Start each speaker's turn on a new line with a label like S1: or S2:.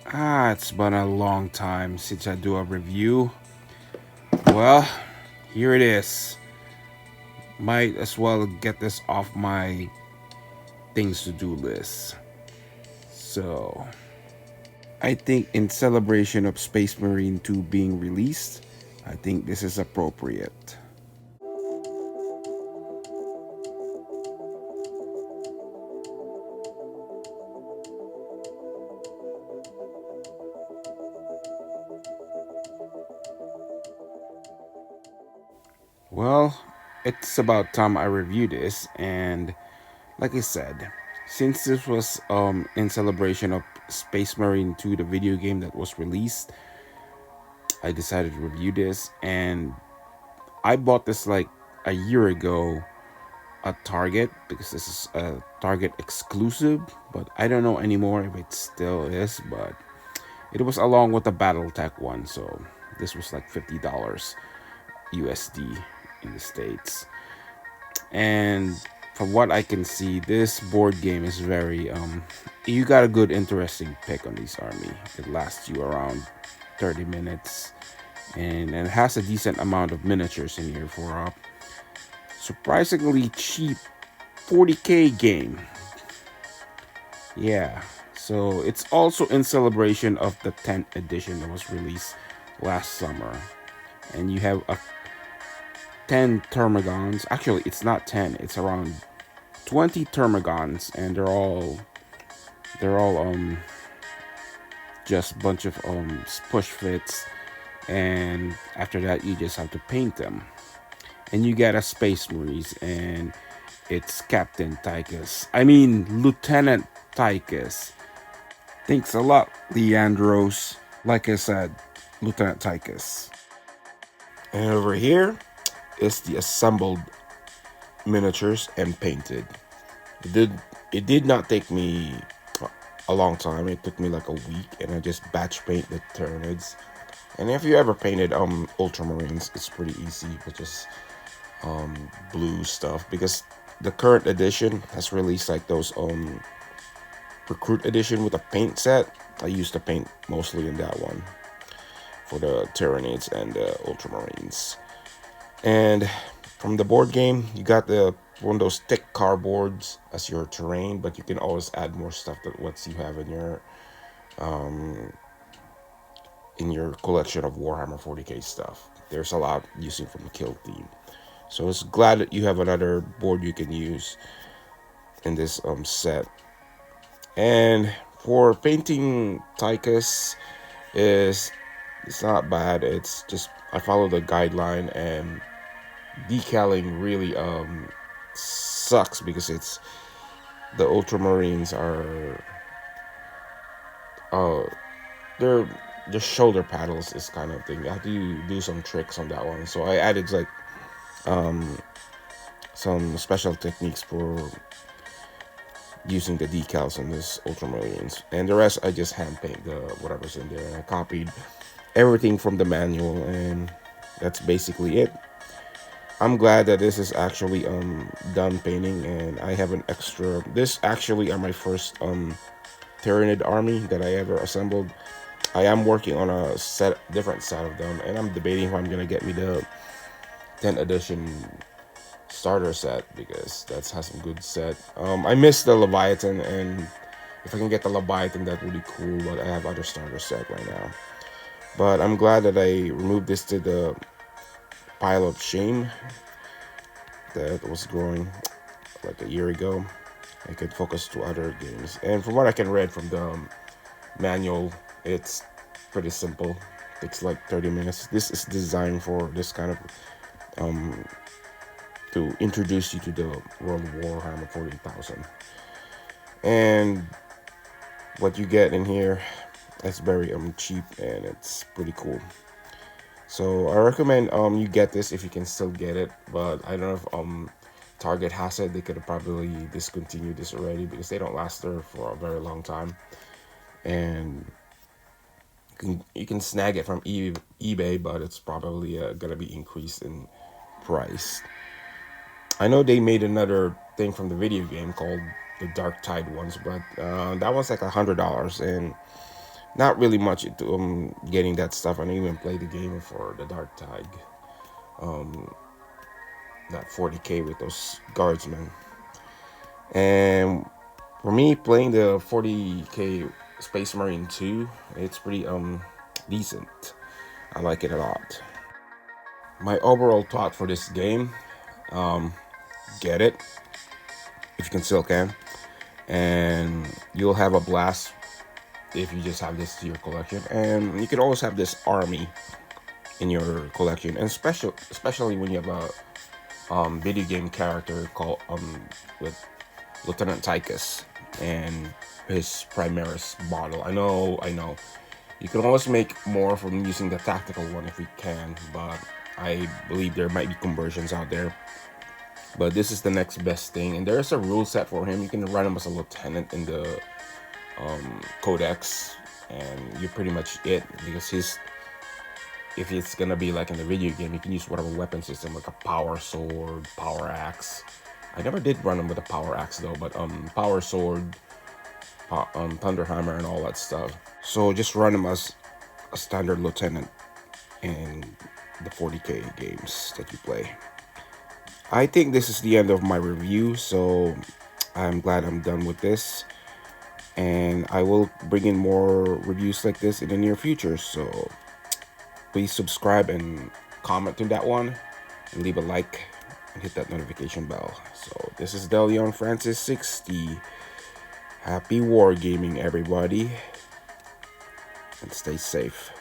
S1: It's been a long time since I do a review. Well, here it is. Might as well get this off my things to do list. So, I think in celebration of Space Marine 2 being released, I think this is appropriate. Well, it's about time I review this, and like I said, since this was in celebration of Space Marine 2, the video game that was released, I decided to review this, and I bought this like a year ago at Target because this is a Target exclusive, but I don't know anymore if it still is, but it was along with the BattleTech one, so this was like $50 USD in the States. And from what I can see, this board game is very you got a good interesting pick on this army. It lasts you around 30 minutes and it has a decent amount of miniatures in here for a surprisingly cheap 40k game. Yeah, so it's also in celebration of the 10th edition that was released last summer. And you have a 10 Termagons. Actually, it's not 10, it's around 20 Termagons, and they're all just a bunch of push fits, and after that you just have to paint them. And you get a Space Marines, and it's Captain Tychus. I mean, Lieutenant Tychus. Thanks a lot, Leandros. Like I said, Lieutenant Tychus. And over here is the assembled miniatures and painted. It did it did not take me a long time. It took me like a week, and I just batch paint the Tyranids. And if you ever painted Ultramarines, it's pretty easy with just blue stuff because the current edition has released like those recruit edition with a paint set. I used to paint mostly in that one for the Tyranids and the Ultramarines. And from the board game, you got the one of those thick cardboards as your terrain, but you can always add more stuff that what you have in your collection of Warhammer 40k stuff. There's a lot using from the kill theme. So it's glad that you have another board you can use in this set. And for painting Tychus is it's not bad. It's just I follow the guideline, and decaling really sucks because it's the Ultramarines are uh they're the shoulder paddles is kind of thing. I have to do some tricks on that one. So I added like um some special techniques for using the decals on this Ultramarines, and the rest I just hand paint the whatever's in there, and I copied everything from the manual, and that's basically it. I'm glad that this is actually done painting, and I have an extra. This actually are my first Tyranid army that I ever assembled. I am working on a different set of them, and I'm debating if I'm gonna get me the 10th edition starter set because that has some good set. I miss the Leviathan, and if I can get the Leviathan, that would be cool. But I have other starter set right now. But I'm glad that I removed this to the pile of shame that was growing like a year ago. I could focus to other games, and from what I can read from the manual, it's pretty simple. It's like 30 minutes. This is designed for this kind of to introduce you to the World of Warhammer 40,000. And what you get in here, it's very cheap and it's pretty cool. So I recommend you get this if you can still get it, but I don't know if Target has it. They could have probably discontinued this already because they don't last there for a very long time. And you can snag it from eBay, but it's probably gonna be increased in price. I know they made another thing from the video game called the Dark Tide ones, but that was like $100, and not really much into getting that stuff. I don't even play the game for the Dark Tide, that 40k with those guardsmen. And for me, playing the 40k Space Marine 2, it's pretty decent. I like it a lot. My overall thought for this game, get it if you can still can, and you'll have a blast if you just have this to your collection. And you can always have this army in your collection, and especially when you have a video game character called with Lieutenant Tychus and his Primaris model. I know. You can always make more from using the tactical one if we can, but I believe there might be conversions out there. But this is the next best thing, and there's a rule set for him. You can run him as a lieutenant in the codex, and you're pretty much it, because he's, if it's gonna be like in the video game, you can use whatever weapon system, like a power sword, power axe. I never did run him with a power axe though, but power sword, thunder hammer, and all that stuff. So just run him as a standard lieutenant in the 40k games that you play. I think this is the end of my review, so I'm glad I'm done with this, and I will bring in more reviews like this in the near future. So please subscribe and comment to that one, and leave a like and hit that notification bell. So this is Deleon Francis 60. Happy wargaming, everybody, and stay safe.